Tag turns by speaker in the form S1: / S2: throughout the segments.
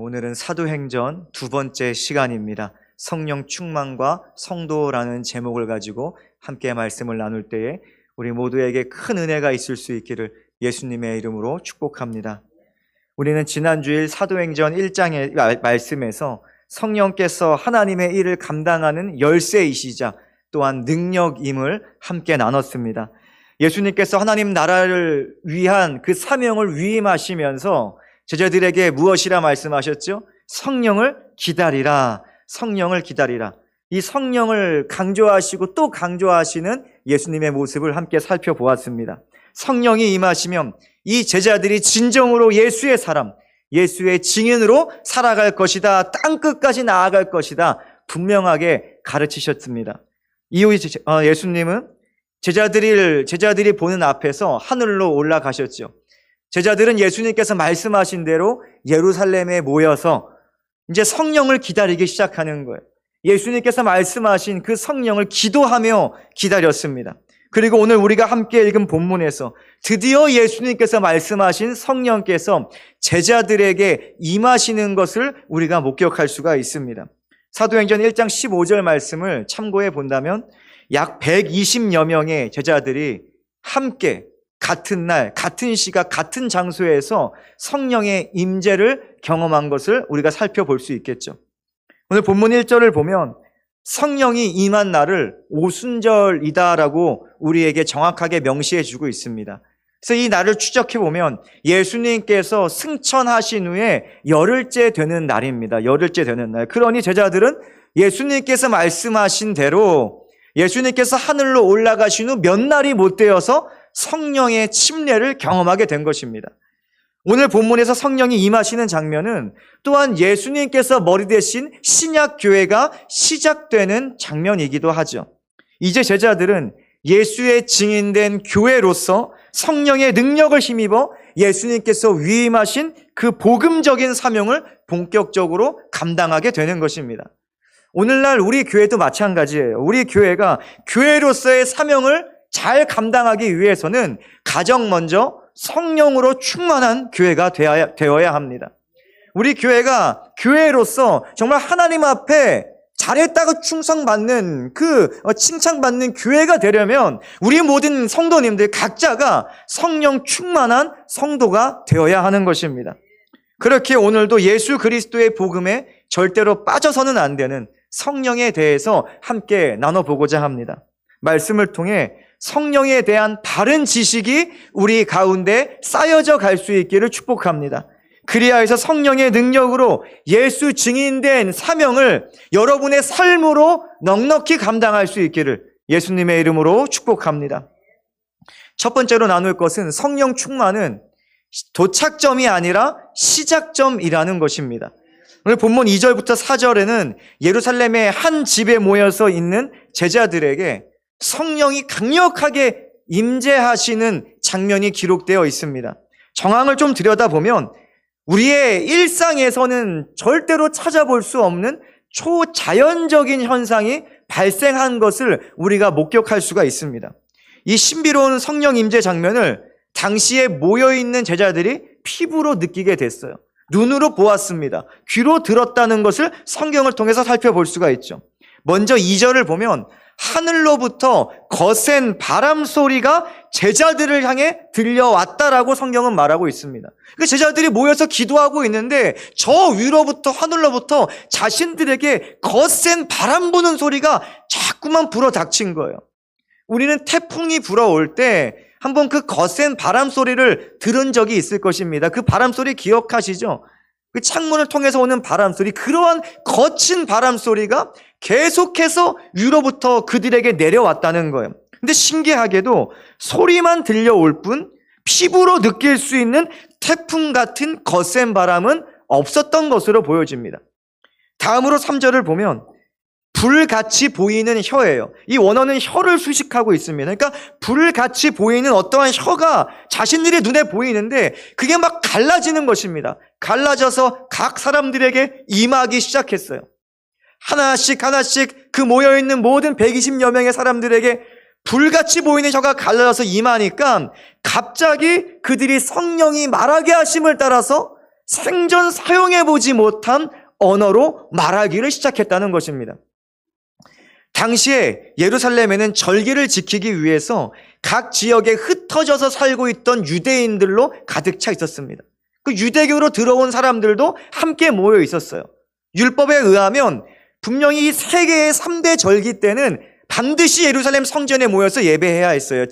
S1: 오늘은 사도행전 두 번째 시간입니다. 성령 충만과 성도라는 제목을 가지고 함께 말씀을 나눌 때에 우리 모두에게 큰 은혜가 있을 수 있기를 예수님의 이름으로 축복합니다. 우리는 지난주일 사도행전 1장의 말씀에서 성령께서 하나님의 일을 감당하는 열쇠이시자 또한 능력임을 함께 나눴습니다. 예수님께서 하나님 나라를 위한 그 사명을 위임하시면서 제자들에게 무엇이라 말씀하셨죠? 성령을 기다리라. 성령을 기다리라. 이 성령을 강조하시고 또 강조하시는 예수님의 모습을 함께 살펴보았습니다. 성령이 임하시면 이 제자들이 진정으로 예수의 사람, 예수의 증인으로 살아갈 것이다. 땅끝까지 나아갈 것이다. 분명하게 가르치셨습니다. 이후에 예수님은 제자들이 보는 앞에서 하늘로 올라가셨죠. 제자들은 예수님께서 말씀하신 대로 예루살렘에 모여서 이제 성령을 기다리기 시작하는 거예요. 예수님께서 말씀하신 그 성령을 기도하며 기다렸습니다. 그리고 오늘 우리가 함께 읽은 본문에서 드디어 예수님께서 말씀하신 성령께서 제자들에게 임하시는 것을 우리가 목격할 수가 있습니다. 사도행전 1장 15절 말씀을 참고해 본다면 약 120여 명의 제자들이 함께 같은 날, 같은 시각, 같은 장소에서 성령의 임재를 경험한 것을 우리가 살펴볼 수 있겠죠. 오늘 본문 1절을 보면 성령이 임한 날을 오순절이다라고 우리에게 정확하게 명시해 주고 있습니다. 그래서 이 날을 추적해 보면 예수님께서 승천하신 후에 열흘째 되는 날입니다. 열흘째 되는 날. 그러니 제자들은 예수님께서 말씀하신 대로 예수님께서 하늘로 올라가신 후 몇 날이 못 되어서 성령의 침례를 경험하게 된 것입니다. 오늘 본문에서 성령이 임하시는 장면은 또한 예수님께서 머리 대신 신약교회가 시작되는 장면이기도 하죠. 이제 제자들은 예수의 증인된 교회로서 성령의 능력을 힘입어 예수님께서 위임하신 그 복음적인 사명을 본격적으로 감당하게 되는 것입니다. 오늘날 우리 교회도 마찬가지예요. 우리 교회가 교회로서의 사명을 잘 감당하기 위해서는 가장 먼저 성령으로 충만한 교회가 되어야 합니다. 우리 교회가 교회로서 정말 하나님 앞에 잘했다고 충성받는 칭찬받는 교회가 되려면 우리 모든 성도님들 각자가 성령 충만한 성도가 되어야 하는 것입니다. 그렇게 오늘도 예수 그리스도의 복음에 절대로 빠져서는 안 되는 성령에 대해서 함께 나눠보고자 합니다. 말씀을 통해 성령에 대한 바른 지식이 우리 가운데 쌓여져 갈 수 있기를 축복합니다. 그리하여서 성령의 능력으로 예수 증인된 사명을 여러분의 삶으로 넉넉히 감당할 수 있기를 예수님의 이름으로 축복합니다. 첫 번째로 나눌 것은 성령 충만은 도착점이 아니라 시작점이라는 것입니다. 오늘 본문 2절부터 4절에는 예루살렘의 한 집에 모여서 있는 제자들에게 성령이 강력하게 임재하시는 장면이 기록되어 있습니다. 정황을 좀 들여다보면 우리의 일상에서는 절대로 찾아볼 수 없는 초자연적인 현상이 발생한 것을 우리가 목격할 수가 있습니다. 이 신비로운 성령 임재 장면을 당시에 모여있는 제자들이 피부로 느끼게 됐어요. 눈으로 보았습니다. 귀로 들었다는 것을 성경을 통해서 살펴볼 수가 있죠. 먼저 2절을 보면 하늘로부터 거센 바람 소리가 제자들을 향해 들려왔다라고 성경은 말하고 있습니다. 그 제자들이 모여서 기도하고 있는데 저 위로부터 하늘로부터 자신들에게 거센 바람 부는 소리가 자꾸만 불어닥친 거예요. 우리는 태풍이 불어올 때 한번 그 거센 바람 소리를 들은 적이 있을 것입니다. 그 바람 소리 기억하시죠? 그 창문을 통해서 오는 바람 소리, 그러한 거친 바람 소리가 계속해서 위로부터 그들에게 내려왔다는 거예요. 근데 신기하게도 소리만 들려올 뿐 피부로 느낄 수 있는 태풍 같은 거센 바람은 없었던 것으로 보여집니다. 다음으로 3절을 보면 불같이 보이는 혀예요. 이 원어는 혀를 수식하고 있습니다. 그러니까 불같이 보이는 어떠한 혀가 자신들의 눈에 보이는데 그게 막 갈라지는 것입니다. 갈라져서 각 사람들에게 임하기 시작했어요. 하나씩 그 모여있는 모든 120여 명의 사람들에게 불같이 보이는 혀가 갈라져서 임하니까 갑자기 그들이 성령이 말하게 하심을 따라서 생전 사용해보지 못한 언어로 말하기를 시작했다는 것입니다. 당시에 예루살렘에는 절기를 지키기 위해서 각 지역에 흩어져서 살고 있던 유대인들로 가득 차 있었습니다. 그 유대교로 들어온 사람들도 함께 모여 있었어요. 율법에 의하면 분명히 이 세 개의 3대 절기 때는 반드시 예루살렘 성전에 모여서 예배해야 했어요.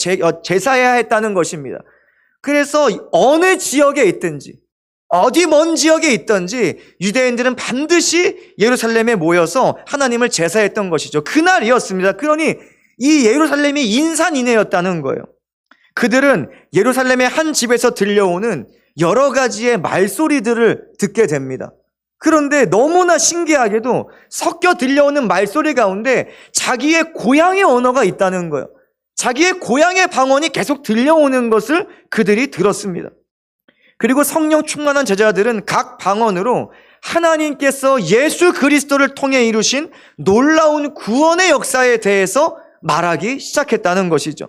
S1: 제사해야 했다는 것입니다. 그래서 어느 지역에 있든지 어디 먼 지역에 있든지 유대인들은 반드시 예루살렘에 모여서 하나님을 제사했던 것이죠. 그날이었습니다. 그러니 이 예루살렘이 인산인해였다는 거예요. 그들은 예루살렘의 한 집에서 들려오는 여러 가지의 말소리들을 듣게 됩니다. 그런데 너무나 신기하게도 섞여 들려오는 말소리 가운데 자기의 고향의 언어가 있다는 거예요. 자기의 고향의 방언이 계속 들려오는 것을 그들이 들었습니다. 그리고 성령 충만한 제자들은 각 방언으로 하나님께서 예수 그리스도를 통해 이루신 놀라운 구원의 역사에 대해서 말하기 시작했다는 것이죠.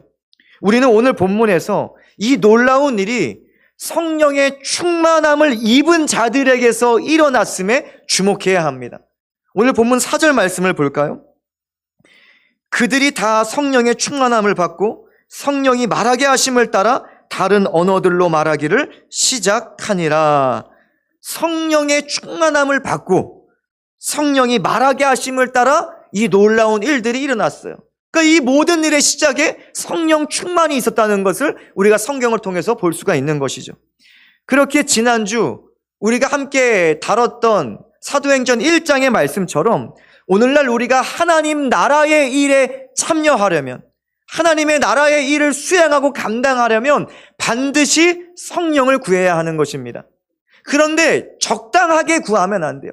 S1: 우리는 오늘 본문에서 이 놀라운 일이 성령의 충만함을 입은 자들에게서 일어났음에 주목해야 합니다. 오늘 본문 4절 말씀을 볼까요? 그들이 다 성령의 충만함을 받고 성령이 말하게 하심을 따라 다른 언어들로 말하기를 시작하니라. 성령의 충만함을 받고 성령이 말하게 하심을 따라 이 놀라운 일들이 일어났어요. 그러니까 이 모든 일의 시작에 성령 충만이 있었다는 것을 우리가 성경을 통해서 볼 수가 있는 것이죠. 그렇게 지난주 우리가 함께 다뤘던 사도행전 1장의 말씀처럼 오늘날 우리가 하나님 나라의 일에 참여하려면, 하나님의 나라의 일을 수행하고 감당하려면 반드시 성령을 구해야 하는 것입니다. 그런데 적당하게 구하면 안 돼요.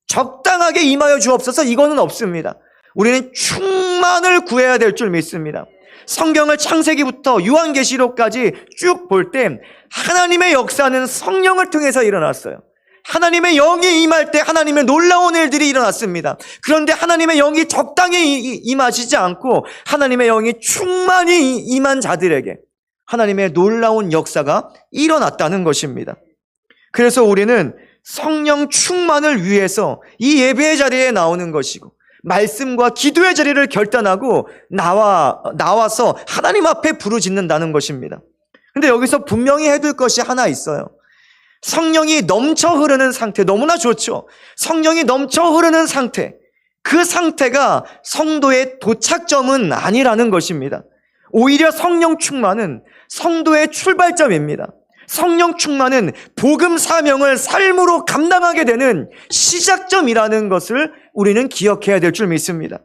S1: 적당하게 임하여 주옵소서, 이거는 없습니다. 우리는 충만을 구해야 될 줄 믿습니다. 성경을 창세기부터 요한계시록까지 쭉 볼 때 하나님의 역사는 성령을 통해서 일어났어요. 하나님의 영이 임할 때 하나님의 놀라운 일들이 일어났습니다. 그런데 하나님의 영이 적당히 임하시지 않고 하나님의 영이 충만히 임한 자들에게 하나님의 놀라운 역사가 일어났다는 것입니다. 그래서 우리는 성령 충만을 위해서 이 예배의 자리에 나오는 것이고 말씀과 기도의 자리를 결단하고 나와서 하나님 앞에 부르짖는다는 것입니다. 근데 여기서 분명히 해둘 것이 하나 있어요. 성령이 넘쳐 흐르는 상태, 너무나 좋죠. 성령이 넘쳐 흐르는 상태, 그 상태가 성도의 도착점은 아니라는 것입니다. 오히려 성령 충만은 성도의 출발점입니다. 성령 충만은 복음 사명을 삶으로 감당하게 되는 시작점이라는 것을 우리는 기억해야 될 줄 믿습니다.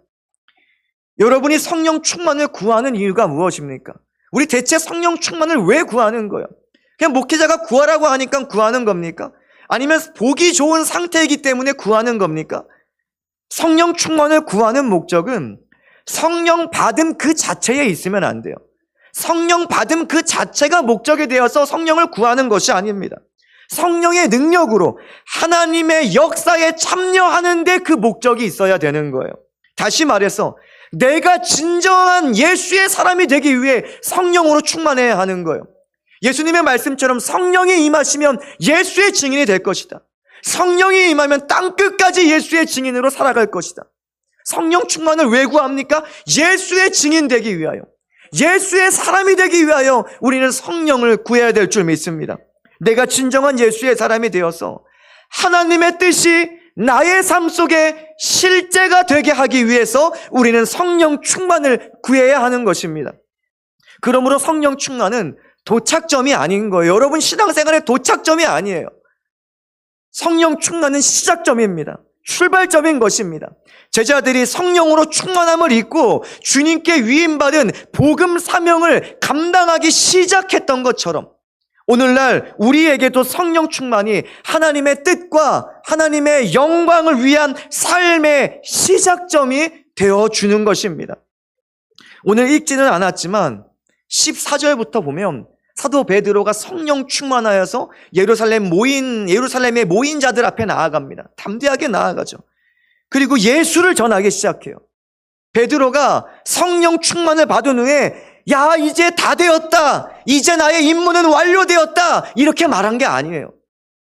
S1: 여러분이 성령 충만을 구하는 이유가 무엇입니까? 우리 대체 성령 충만을 왜 구하는 거예요? 그냥 목회자가 구하라고 하니까 구하는 겁니까? 아니면 보기 좋은 상태이기 때문에 구하는 겁니까? 성령 충만을 구하는 목적은 성령 받음 그 자체에 있으면 안 돼요. 성령 받음 그 자체가 목적이 되어서 성령을 구하는 것이 아닙니다. 성령의 능력으로 하나님의 역사에 참여하는 데 그 목적이 있어야 되는 거예요. 다시 말해서 내가 진정한 예수의 사람이 되기 위해 성령으로 충만해야 하는 거예요. 예수님의 말씀처럼 성령이 임하시면 예수의 증인이 될 것이다. 성령이 임하면 땅끝까지 예수의 증인으로 살아갈 것이다. 성령 충만을 왜 구합니까? 예수의 증인 되기 위하여, 예수의 사람이 되기 위하여 우리는 성령을 구해야 될 줄 믿습니다. 내가 진정한 예수의 사람이 되어서 하나님의 뜻이 나의 삶 속에 실제가 되게 하기 위해서 우리는 성령 충만을 구해야 하는 것입니다. 그러므로 성령 충만은 도착점이 아닌 거예요. 여러분 신앙생활의 도착점이 아니에요. 성령 충만은 시작점입니다. 출발점인 것입니다. 제자들이 성령으로 충만함을 입고 주님께 위임받은 복음 사명을 감당하기 시작했던 것처럼 오늘날 우리에게도 성령 충만이 하나님의 뜻과 하나님의 영광을 위한 삶의 시작점이 되어주는 것입니다. 오늘 읽지는 않았지만 14절부터 보면 사도 베드로가 성령 충만하여서 예루살렘에 모인 자들 앞에 나아갑니다. 담대하게 나아가죠. 그리고 예수를 전하기 시작해요. 베드로가 성령 충만을 받은 후에 야 이제 다 되었다, 이제 나의 임무는 완료되었다 이렇게 말한 게 아니에요.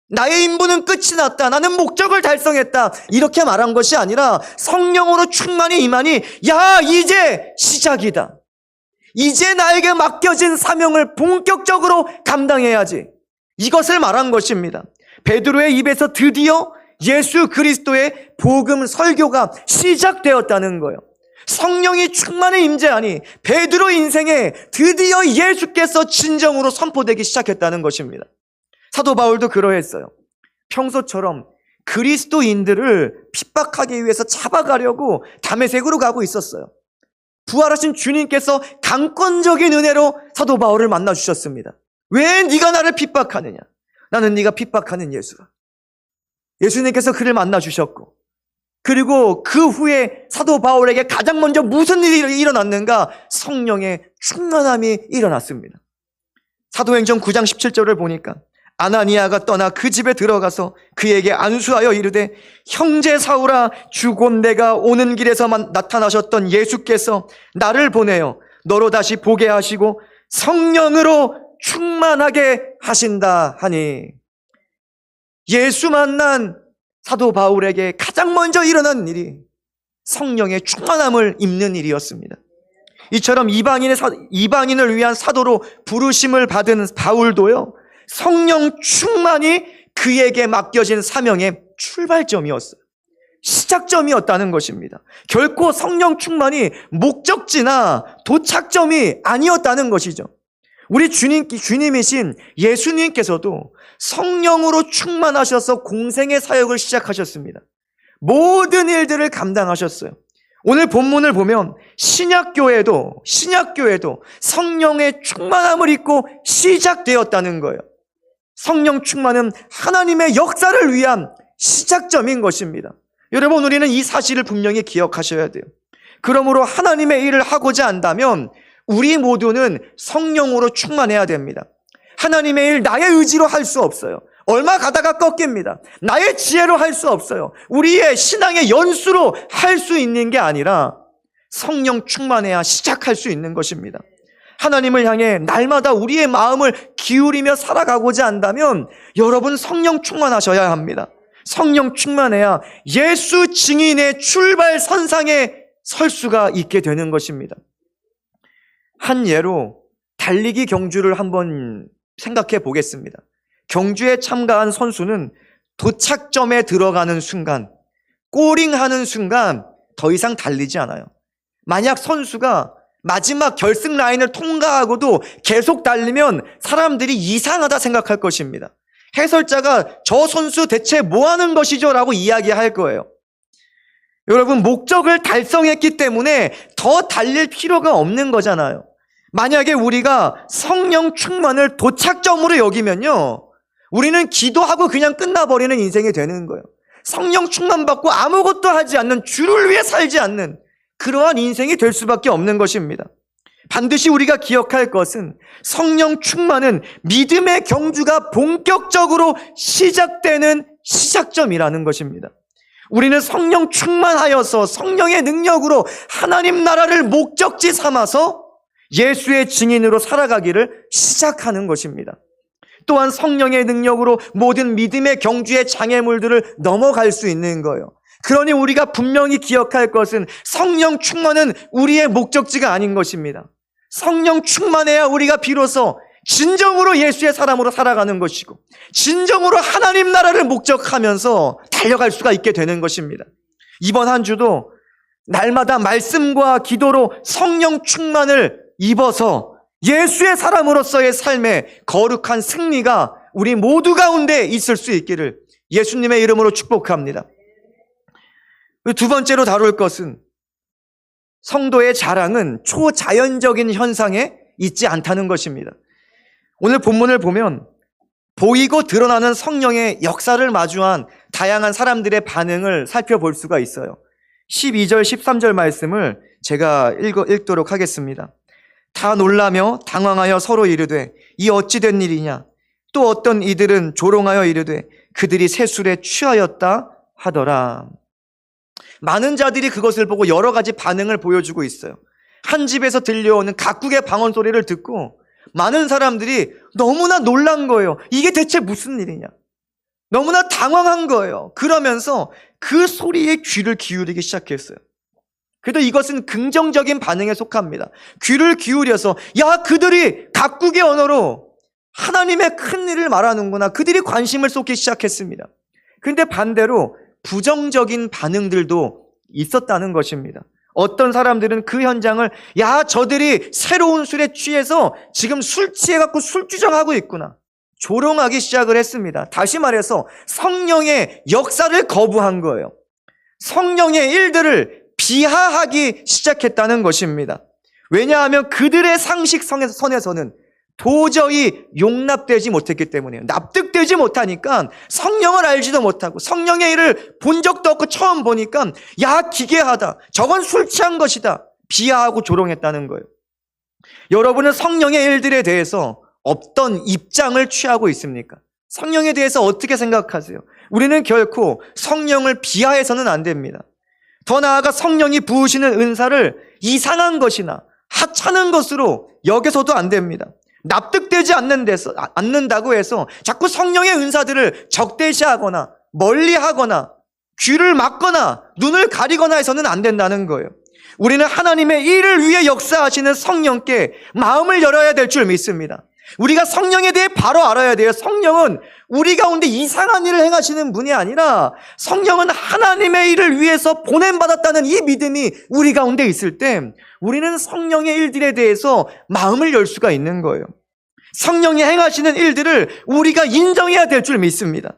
S1: 나의 인부는 끝이 났다. 나는 목적을 달성했다. 이렇게 말한 것이 아니라 성령으로 충만히 임하니 야, 이제 시작이다. 이제 나에게 맡겨진 사명을 본격적으로 감당해야지. 이것을 말한 것입니다. 베드로의 입에서 드디어 예수 그리스도의 복음 설교가 시작되었다는 거예요. 성령이 충만히 임재하니 베드로 인생에 드디어 예수께서 진정으로 선포되기 시작했다는 것입니다. 사도 바울도 그러했어요. 평소처럼 그리스도인들을 핍박하기 위해서 잡아가려고 다메섹으로 가고 있었어요. 부활하신 주님께서 강권적인 은혜로 사도 바울을 만나주셨습니다. 왜 네가 나를 핍박하느냐? 나는 네가 핍박하는 예수라. 예수님께서 그를 만나주셨고, 그리고 그 후에 사도 바울에게 가장 먼저 무슨 일이 일어났는가? 성령의 충만함이 일어났습니다. 사도행전 9장 17절을 보니까 아나니아가 떠나 그 집에 들어가서 그에게 안수하여 이르되 형제 사울아, 주 곧 내가 오는 길에서만 나타나셨던 예수께서 나를 보내어 너로 다시 보게 하시고 성령으로 충만하게 하신다 하니, 예수 만난 사도 바울에게 가장 먼저 일어난 일이 성령의 충만함을 입는 일이었습니다. 이처럼 이방인을 위한 사도로 부르심을 받은 바울도요, 성령 충만이 그에게 맡겨진 사명의 출발점이었어요. 시작점이었다는 것입니다. 결코 성령 충만이 목적지나 도착점이 아니었다는 것이죠. 우리 주님이신 예수님께서도 성령으로 충만하셔서 공생의 사역을 시작하셨습니다. 모든 일들을 감당하셨어요. 오늘 본문을 보면 신약교회도 성령의 충만함을 입고 시작되었다는 거예요. 성령 충만은 하나님의 역사를 위한 시작점인 것입니다. 여러분, 우리는 이 사실을 분명히 기억하셔야 돼요. 그러므로 하나님의 일을 하고자 한다면 우리 모두는 성령으로 충만해야 됩니다. 하나님의 일 나의 의지로 할 수 없어요. 얼마 가다가 꺾입니다. 나의 지혜로 할 수 없어요. 우리의 신앙의 연수로 할 수 있는 게 아니라 성령 충만해야 시작할 수 있는 것입니다. 하나님을 향해 날마다 우리의 마음을 기울이며 살아가고자 한다면 여러분, 성령 충만하셔야 합니다. 성령 충만해야 예수 증인의 출발 선상에 설 수가 있게 되는 것입니다. 한 예로 달리기 경주를 한번 생각해 보겠습니다. 경주에 참가한 선수는 도착점에 들어가는 순간, 꼬링하는 순간 더 이상 달리지 않아요. 만약 선수가 마지막 결승 라인을 통과하고도 계속 달리면 사람들이 이상하다 생각할 것입니다. 해설자가 저 선수 대체 뭐 하는 것이죠? 라고 이야기할 거예요. 여러분, 목적을 달성했기 때문에 더 달릴 필요가 없는 거잖아요. 만약에 우리가 성령 충만을 도착점으로 여기면요, 우리는 기도하고 그냥 끝나버리는 인생이 되는 거예요. 성령 충만 받고 아무것도 하지 않는, 주를 위해 살지 않는 그러한 인생이 될 수밖에 없는 것입니다. 반드시 우리가 기억할 것은 성령 충만은 믿음의 경주가 본격적으로 시작되는 시작점이라는 것입니다. 우리는 성령 충만하여서 성령의 능력으로 하나님 나라를 목적지 삼아서 예수의 증인으로 살아가기를 시작하는 것입니다. 또한 성령의 능력으로 모든 믿음의 경주의 장애물들을 넘어갈 수 있는 거예요. 그러니 우리가 분명히 기억할 것은 성령 충만은 우리의 목적지가 아닌 것입니다. 성령 충만해야 우리가 비로소 진정으로 예수의 사람으로 살아가는 것이고 진정으로 하나님 나라를 목적하면서 달려갈 수가 있게 되는 것입니다. 이번 한 주도 날마다 말씀과 기도로 성령 충만을 입어서 예수의 사람으로서의 삶의 거룩한 승리가 우리 모두 가운데 있을 수 있기를 예수님의 이름으로 축복합니다. 두 번째로 다룰 것은 성도의 자랑은 초자연적인 현상에 있지 않다는 것입니다. 오늘 본문을 보면 보이고 드러나는 성령의 역사를 마주한 다양한 사람들의 반응을 살펴볼 수가 있어요. 12절, 13절 말씀을 제가 읽도록 하겠습니다. 다 놀라며 당황하여 서로 이르되 이 어찌 된 일이냐? 또 어떤 이들은 조롱하여 이르되 그들이 새술에 취하였다 하더라. 많은 자들이 그것을 보고 여러 가지 반응을 보여주고 있어요. 한 집에서 들려오는 각국의 방언 소리를 듣고 많은 사람들이 너무나 놀란 거예요. 이게 대체 무슨 일이냐? 너무나 당황한 거예요. 그러면서 그 소리에 귀를 기울이기 시작했어요. 그래도 이것은 긍정적인 반응에 속합니다. 귀를 기울여서 그들이 각국의 언어로 하나님의 큰 일을 말하는구나. 그들이 관심을 쏟기 시작했습니다. 그런데 반대로 부정적인 반응들도 있었다는 것입니다. 어떤 사람들은 그 현장을 저들이 새로운 술에 취해서 지금 술 취해갖고 술주정하고 있구나, 조롱하기 시작을 했습니다. 다시 말해서 성령의 역사를 거부한 거예요. 성령의 일들을 비하하기 시작했다는 것입니다. 왜냐하면 그들의 상식선에서는 도저히 용납되지 못했기 때문이에요. 납득되지 못하니까, 성령을 알지도 못하고 성령의 일을 본 적도 없고 처음 보니까 기괴하다, 저건 술 취한 것이다, 비하하고 조롱했다는 거예요. 여러분은 성령의 일들에 대해서 어떤 입장을 취하고 있습니까? 성령에 대해서 어떻게 생각하세요? 우리는 결코 성령을 비하해서는 안 됩니다. 더 나아가 성령이 부으시는 은사를 이상한 것이나 하찮은 것으로 여겨서도 안 됩니다. 납득되지 않는다고 해서 자꾸 성령의 은사들을 적대시하거나 멀리하거나 귀를 막거나 눈을 가리거나 해서는 안 된다는 거예요. 우리는 하나님의 일을 위해 역사하시는 성령께 마음을 열어야 될 줄 믿습니다. 우리가 성령에 대해 바로 알아야 돼요. 성령은 우리 가운데 이상한 일을 행하시는 분이 아니라 성령은 하나님의 일을 위해서 보냄받았다는 이 믿음이 우리 가운데 있을 때 우리는 성령의 일들에 대해서 마음을 열 수가 있는 거예요. 성령이 행하시는 일들을 우리가 인정해야 될 줄 믿습니다.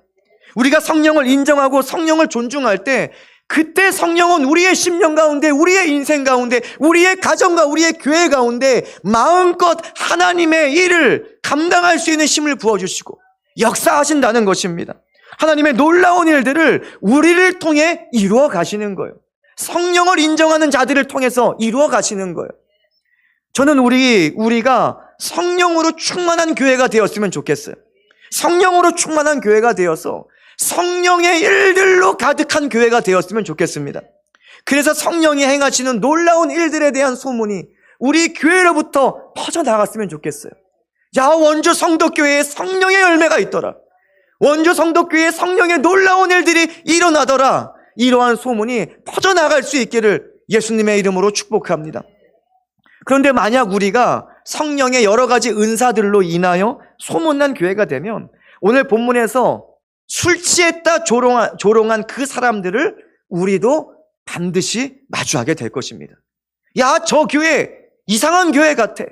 S1: 우리가 성령을 인정하고 성령을 존중할 때, 그때 성령은 우리의 심령 가운데, 우리의 인생 가운데, 우리의 가정과 우리의 교회 가운데 마음껏 하나님의 일을 감당할 수 있는 힘을 부어주시고 역사하신다는 것입니다. 하나님의 놀라운 일들을 우리를 통해 이루어 가시는 거예요. 성령을 인정하는 자들을 통해서 이루어 가시는 거예요. 저는 우리가 성령으로 충만한 교회가 되었으면 좋겠어요. 성령으로 충만한 교회가 되어서 성령의 일들로 가득한 교회가 되었으면 좋겠습니다. 그래서 성령이 행하시는 놀라운 일들에 대한 소문이 우리 교회로부터 퍼져나갔으면 좋겠어요. 원주 성도교회에 성령의 열매가 있더라, 원주 성도교회에 성령의 놀라운 일들이 일어나더라, 이러한 소문이 퍼져나갈 수 있기를 예수님의 이름으로 축복합니다. 그런데 만약 우리가 성령의 여러 가지 은사들로 인하여 소문난 교회가 되면, 오늘 본문에서 술 취했다 조롱한 그 사람들을 우리도 반드시 마주하게 될 것입니다. 저 교회 이상한 교회 같아,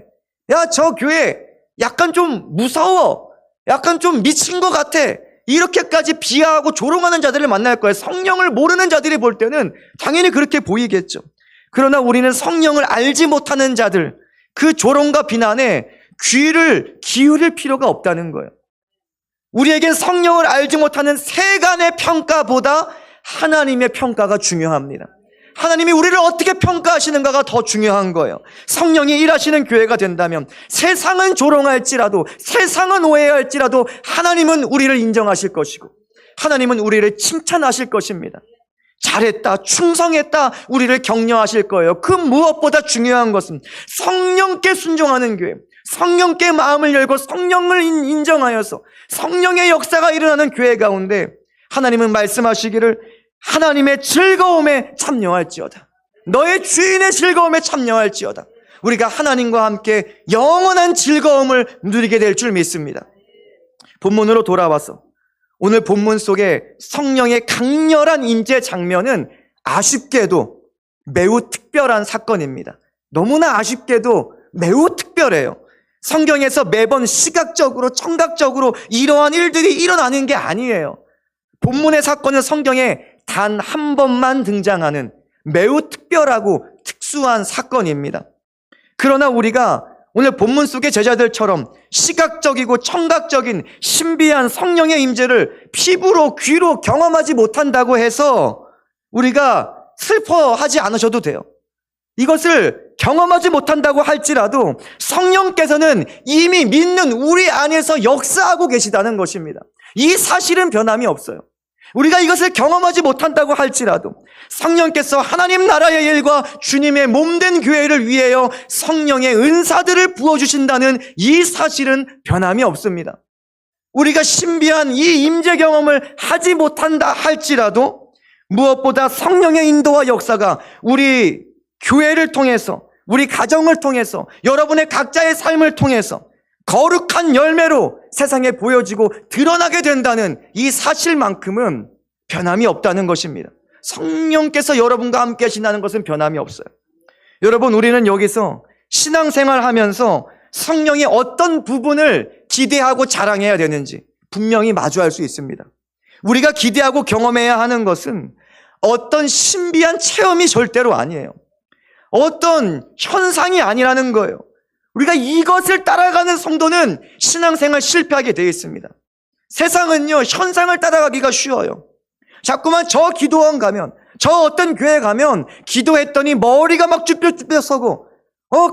S1: 저 교회 약간 좀 무서워, 약간 좀 미친 것 같아, 이렇게까지 비하하고 조롱하는 자들을 만날 거예요. 성령을 모르는 자들이 볼 때는 당연히 그렇게 보이겠죠. 그러나 우리는 성령을 알지 못하는 자들, 그 조롱과 비난에 귀를 기울일 필요가 없다는 거예요. 우리에겐 성령을 알지 못하는 세간의 평가보다 하나님의 평가가 중요합니다. 하나님이 우리를 어떻게 평가하시는가가 더 중요한 거예요. 성령이 일하시는 교회가 된다면 세상은 조롱할지라도, 세상은 오해할지라도 하나님은 우리를 인정하실 것이고 하나님은 우리를 칭찬하실 것입니다. 잘했다, 충성했다, 우리를 격려하실 거예요. 그 무엇보다 중요한 것은 성령께 순종하는 교회, 성령께 마음을 열고 성령을 인정하여서 성령의 역사가 일어나는 교회 가운데 하나님은 말씀하시기를 하나님의 즐거움에 참여할지어다, 너의 주인의 즐거움에 참여할지어다. 우리가 하나님과 함께 영원한 즐거움을 누리게 될 줄 믿습니다. 본문으로 돌아와서 오늘 본문 속에 성령의 강렬한 임재 장면은 아쉽게도 매우 특별한 사건입니다. 너무나 아쉽게도 매우 특별해요. 성경에서 매번 시각적으로, 청각적으로 이러한 일들이 일어나는 게 아니에요. 본문의 사건은 성경에 단 한 번만 등장하는 매우 특별하고 특수한 사건입니다. 그러나 우리가 오늘 본문 속의 제자들처럼 시각적이고 청각적인 신비한 성령의 임재를 피부로, 귀로 경험하지 못한다고 해서 우리가 슬퍼하지 않으셔도 돼요. 이것을 경험하지 못한다고 할지라도 성령께서는 이미 믿는 우리 안에서 역사하고 계시다는 것입니다. 이 사실은 변함이 없어요. 우리가 이것을 경험하지 못한다고 할지라도 성령께서 하나님 나라의 일과 주님의 몸된 교회를 위하여 성령의 은사들을 부어주신다는 이 사실은 변함이 없습니다.
S2: 우리가 신비한 이 임재 경험을 하지 못한다 할지라도 무엇보다 성령의 인도와 역사가 우리 교회를 통해서, 우리 가정을 통해서, 여러분의 각자의 삶을 통해서 거룩한 열매로 세상에 보여지고 드러나게 된다는 이 사실만큼은 변함이 없다는 것입니다. 성령께서 여러분과 함께 하신다는 것은 변함이 없어요. 여러분, 우리는 여기서 신앙생활 하면서 성령의 어떤 부분을 기대하고 자랑해야 되는지 분명히 마주할 수 있습니다. 우리가 기대하고 경험해야 하는 것은 어떤 신비한 체험이 절대로 아니에요. 어떤 현상이 아니라는 거예요. 우리가 이것을 따라가는 성도는 신앙생활 실패하게 되어 있습니다. 세상은요, 현상을 따라가기가 쉬워요. 자꾸만 저 기도원 가면, 저 어떤 교회 가면 기도했더니 머리가 막 쭈뼛쭈뼛 서고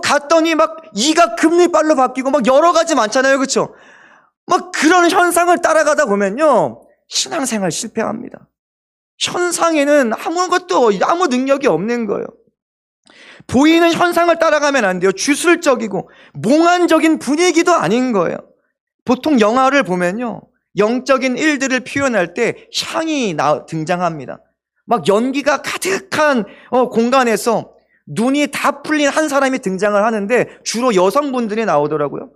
S2: 갔더니 막 이가 금리빨로 바뀌고 막 여러 가지 많잖아요. 그렇죠? 막 그런 현상을 따라가다 보면요, 신앙생활 실패합니다. 현상에는 아무것도, 아무 능력이 없는 거예요. 보이는 현상을 따라가면 안 돼요. 주술적이고 몽환적인 분위기도 아닌 거예요. 보통 영화를 보면요, 영적인 일들을 표현할 때 향이 등장합니다. 막 연기가 가득한 공간에서 눈이 다 풀린 한 사람이 등장을 하는데 주로 여성분들이 나오더라고요.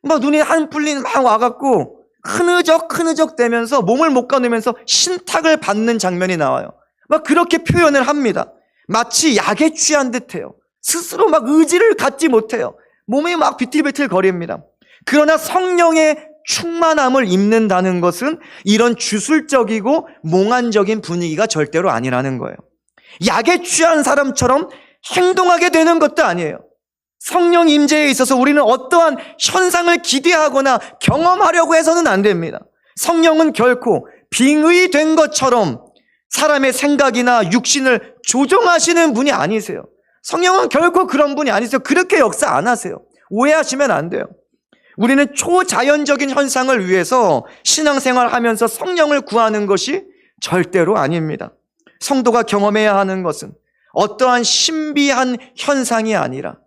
S2: 막 눈이 한 풀린 막 와갖고 흐느적 대면서 몸을 못 가누면서 신탁을 받는 장면이 나와요. 막 그렇게 표현을 합니다. 마치 약에 취한 듯해요. 스스로 막 의지를 갖지 못해요. 몸이 막 비틀비틀 거립니다. 그러나 성령의 충만함을 입는다는 것은 이런 주술적이고 몽환적인 분위기가 절대로 아니라는 거예요. 약에 취한 사람처럼 행동하게 되는 것도 아니에요. 성령 임재에 있어서 우리는 어떠한 현상을 기대하거나 경험하려고 해서는 안 됩니다. 성령은 결코 빙의된 것처럼 사람의 생각이나 육신을 조종하시는 분이 아니세요. 성령은 결코 그런 분이 아니세요. 그렇게 역사 안 하세요. 오해하시면 안 돼요. 우리는 초자연적인 현상을 위해서 신앙생활하면서 성령을 구하는 것이 절대로 아닙니다. 성도가 경험해야 하는 것은 어떠한 신비한 현상이 아니라,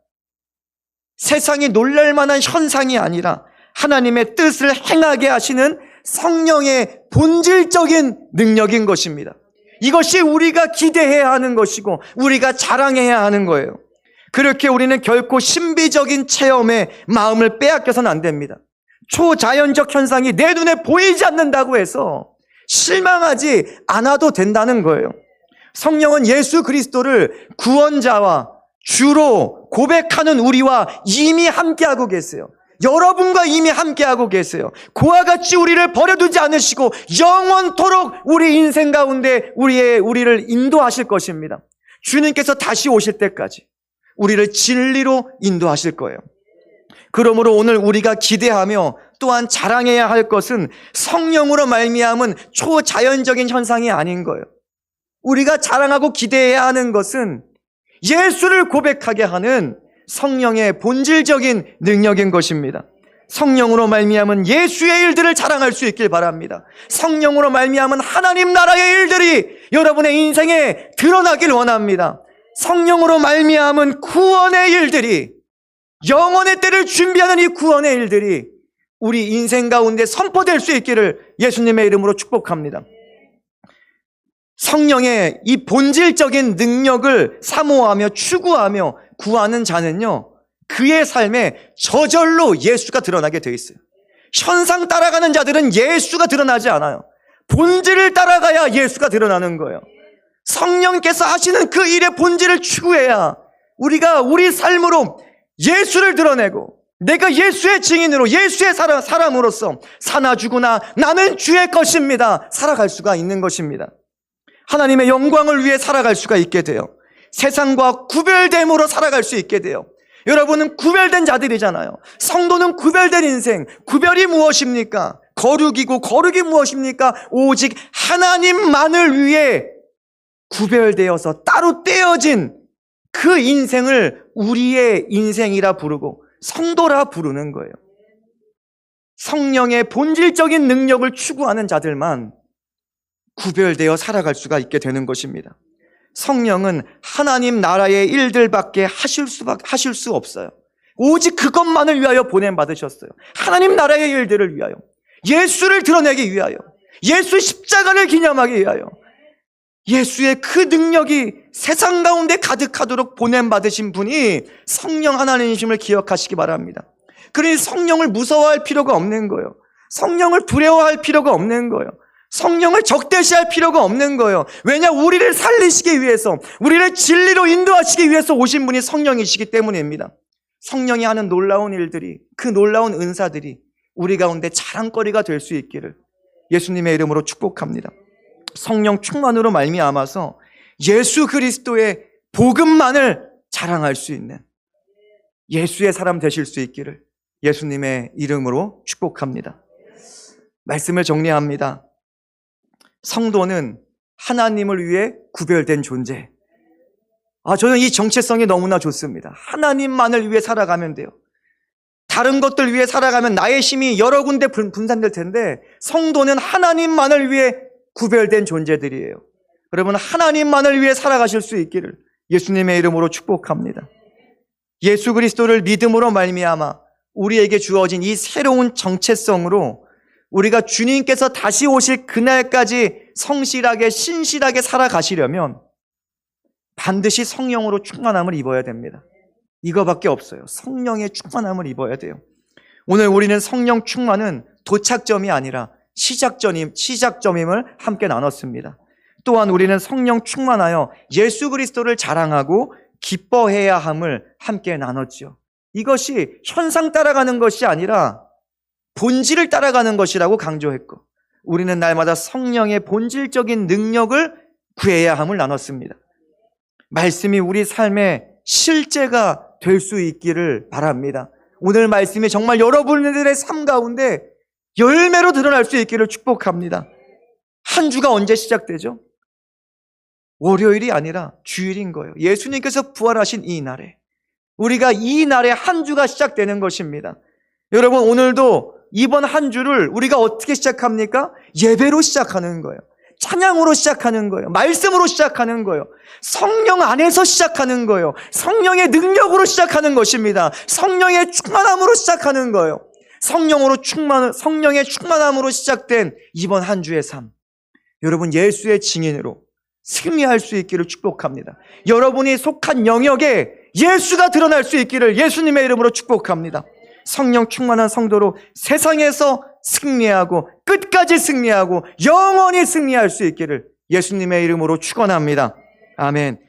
S2: 세상이 놀랄 만한 현상이 아니라 하나님의 뜻을 행하게 하시는 성령의 본질적인 능력인 것입니다. 이것이 우리가 기대해야 하는 것이고 우리가 자랑해야 하는 거예요. 그렇게 우리는 결코 신비적인 체험에 마음을 빼앗겨서는 안 됩니다. 초자연적 현상이 내 눈에 보이지 않는다고 해서 실망하지 않아도 된다는 거예요. 성령은 예수 그리스도를 구원자와 주로 고백하는 우리와 이미 함께하고 계세요. 여러분과 이미 함께하고 계세요. 그와 같이 우리를 버려두지 않으시고 영원토록 우리 인생 가운데 우리를 인도하실 것입니다. 주님께서 다시 오실 때까지 우리를 진리로 인도하실 거예요. 그러므로 오늘 우리가 기대하며 또한 자랑해야 할 것은 성령으로 말미암은 초자연적인 현상이 아닌 거예요. 우리가 자랑하고 기대해야 하는 것은 예수를 고백하게 하는 성령의 본질적인 능력인 것입니다. 성령으로 말미암은 예수의 일들을 자랑할 수 있길 바랍니다. 성령으로 말미암은 하나님 나라의 일들이 여러분의 인생에 드러나길 원합니다. 성령으로 말미암은 구원의 일들이, 영원의 때를 준비하는 이 구원의 일들이 우리 인생 가운데 선포될 수 있기를 예수님의 이름으로 축복합니다. 성령의 이 본질적인 능력을 사모하며 추구하며 구하는 자는요, 그의 삶에 저절로 예수가 드러나게 되어 있어요. 현상 따라가는 자들은 예수가 드러나지 않아요. 본질을 따라가야 예수가 드러나는 거예요. 성령께서 하시는 그 일의 본질을 추구해야 우리가 우리 삶으로 예수를 드러내고, 내가 예수의 증인으로, 예수의 사람으로서 사나 죽으나 나는 주의 것입니다 살아갈 수가 있는 것입니다. 하나님의 영광을 위해 살아갈 수가 있게 돼요. 세상과 구별됨으로 살아갈 수 있게 돼요. 여러분은 구별된 자들이잖아요. 성도는 구별된 인생. 구별이 무엇입니까? 거룩이고, 거룩이 무엇입니까? 오직 하나님만을 위해 구별되어서 따로 떼어진 그 인생을 우리의 인생이라 부르고 성도라 부르는 거예요. 성령의 본질적인 능력을 추구하는 자들만 구별되어 살아갈 수가 있게 되는 것입니다. 성령은 하나님 나라의 일들밖에 하실 수 없어요. 오직 그것만을 위하여 보냄받으셨어요. 하나님 나라의 일들을 위하여. 예수를 드러내기 위하여, 예수 십자가를 기념하기 위하여, 예수의 그 능력이 세상 가운데 가득하도록 보냄받으신 분이 성령 하나님이심을 기억하시기 바랍니다. 그러니 성령을 무서워할 필요가 없는 거예요. 성령을 두려워할 필요가 없는 거예요. 성령을 적대시할 필요가 없는 거예요. 왜냐? 우리를 살리시기 위해서, 우리를 진리로 인도하시기 위해서 오신 분이 성령이시기 때문입니다. 성령이 하는 놀라운 일들이, 그 놀라운 은사들이 우리 가운데 자랑거리가 될 수 있기를 예수님의 이름으로 축복합니다. 성령 충만으로 말미암아서 예수 그리스도의 복음만을 자랑할 수 있는 예수의 사람 되실 수 있기를 예수님의 이름으로 축복합니다. 말씀을 정리합니다. 성도는 하나님을 위해 구별된 존재. 저는 이 정체성이 너무나 좋습니다. 하나님만을 위해 살아가면 돼요. 다른 것들 위해 살아가면 나의 힘이 여러 군데 분산될 텐데 성도는 하나님만을 위해 구별된 존재들이에요. 여러분, 하나님만을 위해 살아가실 수 있기를 예수님의 이름으로 축복합니다. 예수 그리스도를 믿음으로 말미암아 우리에게 주어진 이 새로운 정체성으로 우리가 주님께서 다시 오실 그날까지 성실하게 신실하게 살아가시려면 반드시 성령으로 충만함을 입어야 됩니다. 이거밖에 없어요. 성령의 충만함을 입어야 돼요. 오늘 우리는 성령 충만은 도착점이 아니라 시작점임을 함께 나눴습니다. 또한 우리는 성령 충만하여 예수 그리스도를 자랑하고 기뻐해야 함을 함께 나눴죠. 이것이 현상 따라가는 것이 아니라 본질을 따라가는 것이라고 강조했고, 우리는 날마다 성령의 본질적인 능력을 구해야 함을 나눴습니다. 말씀이 우리 삶의 실제가 될 수 있기를 바랍니다. 오늘 말씀이 정말 여러분들의 삶 가운데 열매로 드러날 수 있기를 축복합니다. 한 주가 언제 시작되죠? 월요일이 아니라 주일인 거예요. 예수님께서 부활하신 이 날에, 우리가 이 날에 한 주가 시작되는 것입니다. 여러분, 오늘도 이번 한 주를 우리가 어떻게 시작합니까? 예배로 시작하는 거예요. 찬양으로 시작하는 거예요. 말씀으로 시작하는 거예요. 성령 안에서 시작하는 거예요. 성령의 능력으로 시작하는 것입니다. 성령의 충만함으로 시작하는 거예요. 성령의 충만함으로 시작된 이번 한 주의 삶, 여러분 예수의 증인으로 승리할 수 있기를 축복합니다. 여러분이 속한 영역에 예수가 드러날 수 있기를 예수님의 이름으로 축복합니다. 성령 충만한 성도로 세상에서 승리하고 끝까지 승리하고 영원히 승리할 수 있기를 예수님의 이름으로 축원합니다. 아멘.